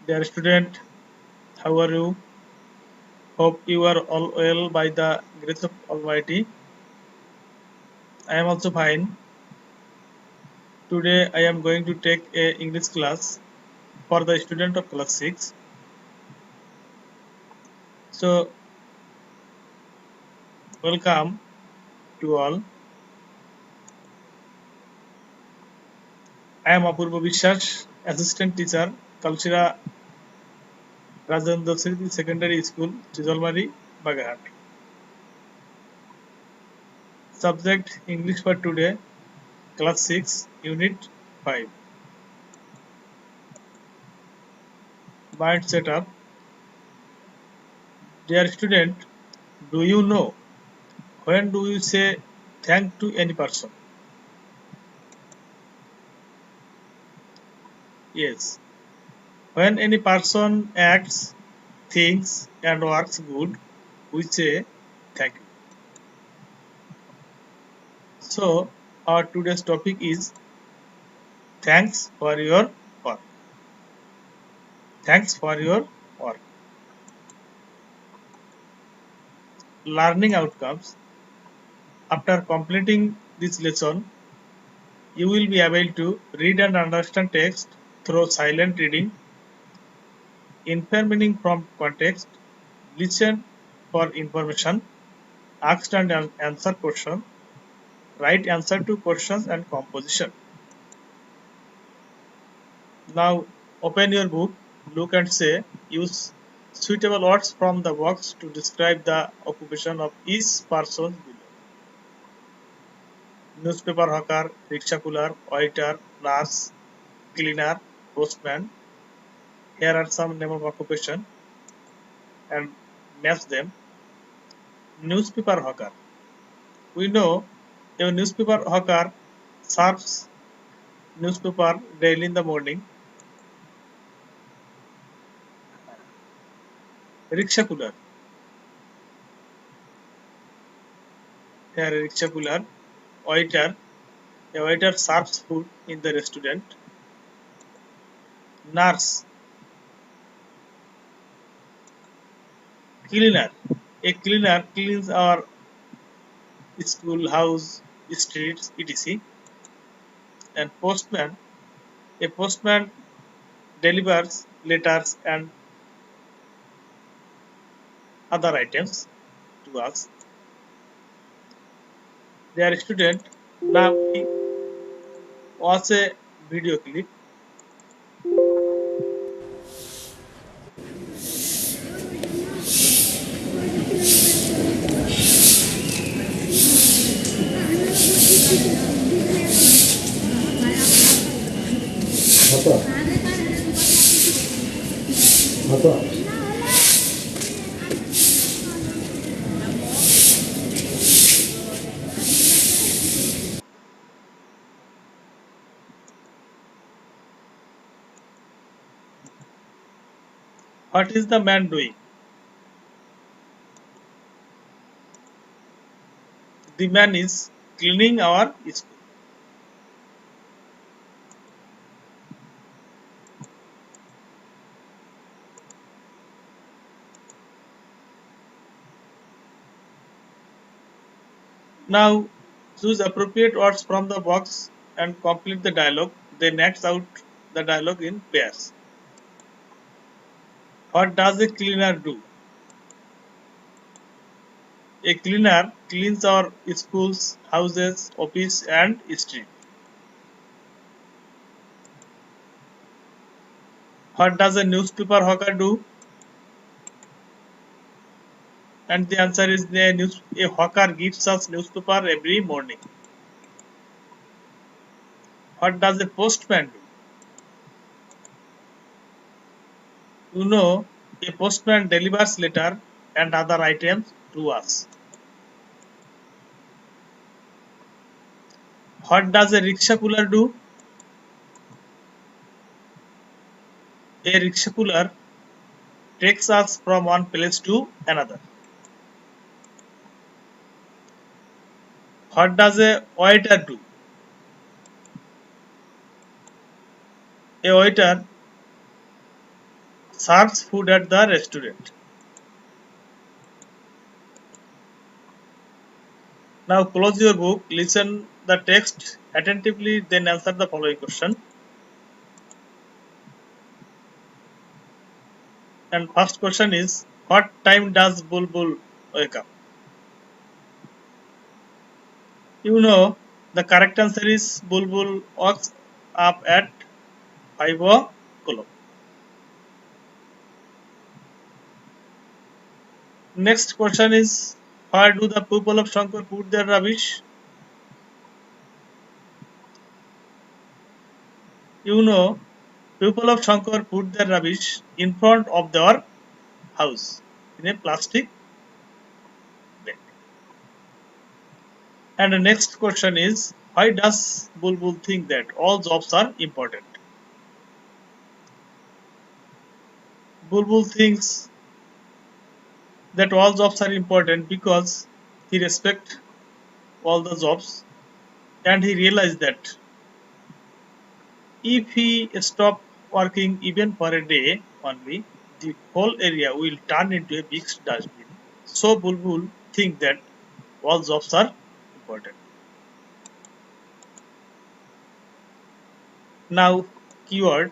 Dear student, how are you? Hope you are all well by the grace of Almighty. I am also fine. Today I am going to take a English class for the student of class 6. So welcome to all. I am Apurva Vishwas, assistant teacher, Kalshira Rajendra Smriti Secondary School, Chijalmari, Bagahat. Subject English for today, class 6, unit 5. Mind setup. Dear student, do you know when do you say thank to any person? Yes. When any person acts, thinks, and works good, we say thank you. So, our today's topic is thanks for your work. Thanks for your work. Learning outcomes. After completing this lesson, you will be able to read and understand text through silent reading, infer meaning from context, listen for information, ask and answer question, write answer to questions and composition. Now open your book, look and say, use suitable words from the box to describe the occupation of each person below. Newspaper hawker, rickshaw puller, waiter, nurse, cleaner, postman. Here are some name of occupation and match them. Newspaper hawker. We know a newspaper hawker serves newspaper daily in the morning. Rickshaw puller. Here a rickshaw puller. Waiter. A waiter serves food in the restaurant. Nurse. Cleaner. A cleaner cleans our school, house, streets, etc. And postman. A postman delivers letters and other items to us. They are student. Now we watch a video clip. Apa? Apa? What is the man doing? The man is cleaning our school. Now choose appropriate words from the box and complete the dialogue. Then act out the dialogue in pairs. What does a cleaner do? A cleaner cleans our schools, houses, office and street. What does a newspaper hawker do? And the answer is a hawker gives us newspaper every morning. What does a postman do? You know, a postman delivers letter and other items to us. What does a rickshaw puller do? A rickshaw puller takes us from one place to another. What does a waiter do? A waiter serves food at the restaurant. Now close your book, listen the text attentively, then answer the following question. And first question is, what time does Bulbul wake up? You know, the correct answer is Bulbul wakes up at 5 o'clock. Next question is, where do the people of Shankar put their rubbish? You know, people of Shankar put their rubbish in front of their house in a plastic bag. And the next question is, why does Bulbul think that all jobs are important? Bulbul thinks that all jobs are important because he respects all the jobs, and he realized that if he stop working even for a day only, the whole area will turn into a big dustbin. So Bulbul think that all jobs are important. Now keyword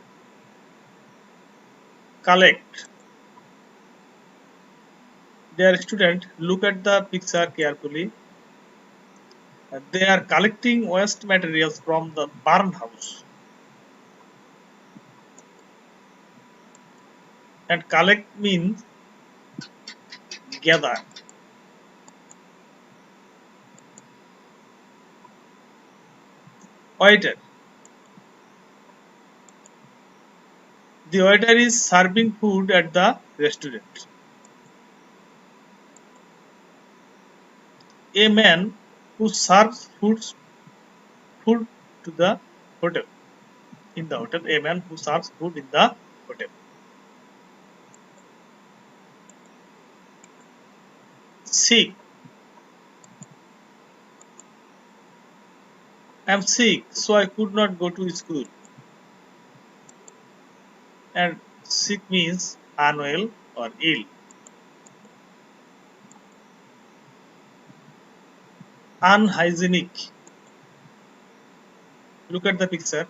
collect. Dear student, look at the picture carefully. They are collecting waste materials from the barn house. And collect means gather. Waiter. The waiter is serving food at the restaurant. A man who serves food to the hotel. In the hotel, a man who serves food in the hotel. Sick. I'm sick, so I could not go to school. And sick means unwell or ill. Unhygienic. Look at the picture.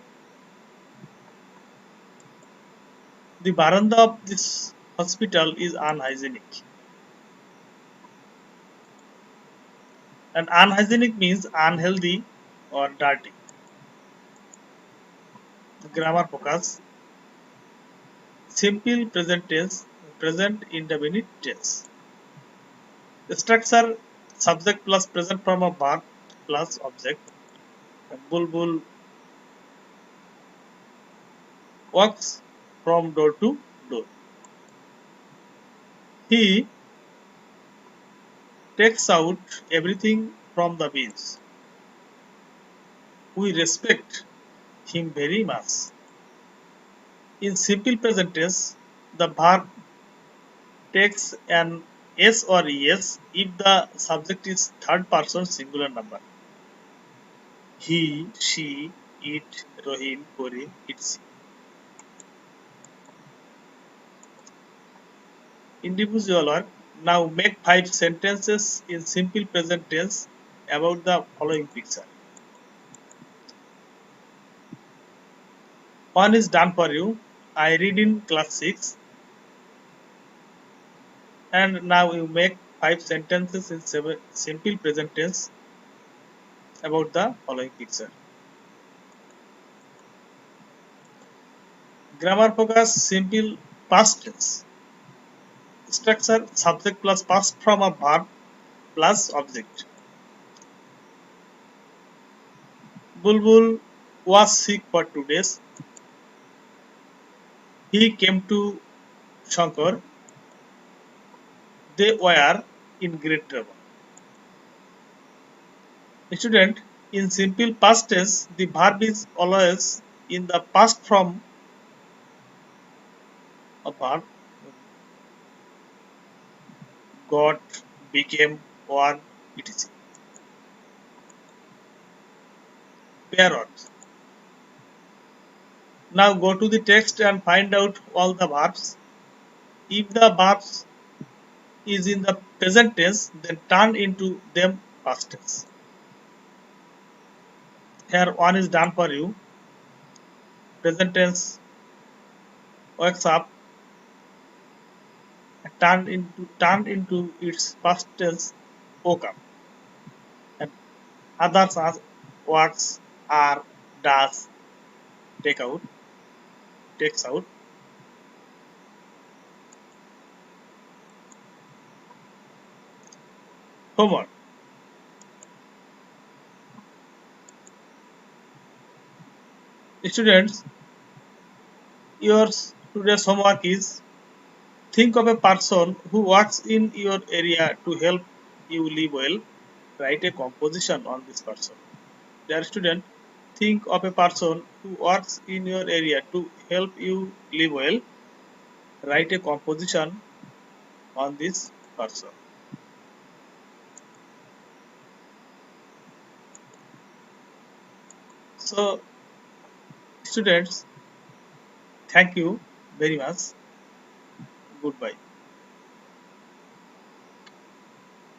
The veranda of this hospital is unhygienic. And unhygienic means unhealthy or dirty. Grammar focus. Simple present tense, present indefinite tense. Structure subject plus present form of verb plus object. Bulbul walks from door to door. He takes out everything from the bins. We respect him very much. In simple present tense, the verb takes an s or es if the subject is third person singular number. He, she, it, Rohim, Korim, it's. Individual work. Now make 5 sentences in simple present tense about the following picture. One is done for you. I read in class 6. And now you make 5 sentences in simple present tense about the following picture. Grammar focus simple past tense. Structure subject plus past form of verb plus object. Bulbul was sick for 2 days. He came to Shankar. They were in great trouble. Student, in simple past tense, the verb is always in the past form of verb. Got, became, were, etc. Pair verbs. Now go to the text and find out all the verbs. If the verbs is in the present tense, then turn into them past tense. Here one is done for you. Present tense wakes up and turned into its past tense woke up. And others are works are does take out takes out. Homework. Students, your today's homework is think of a person who works in your area to help you live well. Write a composition on this person. Dear student, think of a person who works in your area to help you live well. Write a composition on this person. So, students, thank you very much. Goodbye.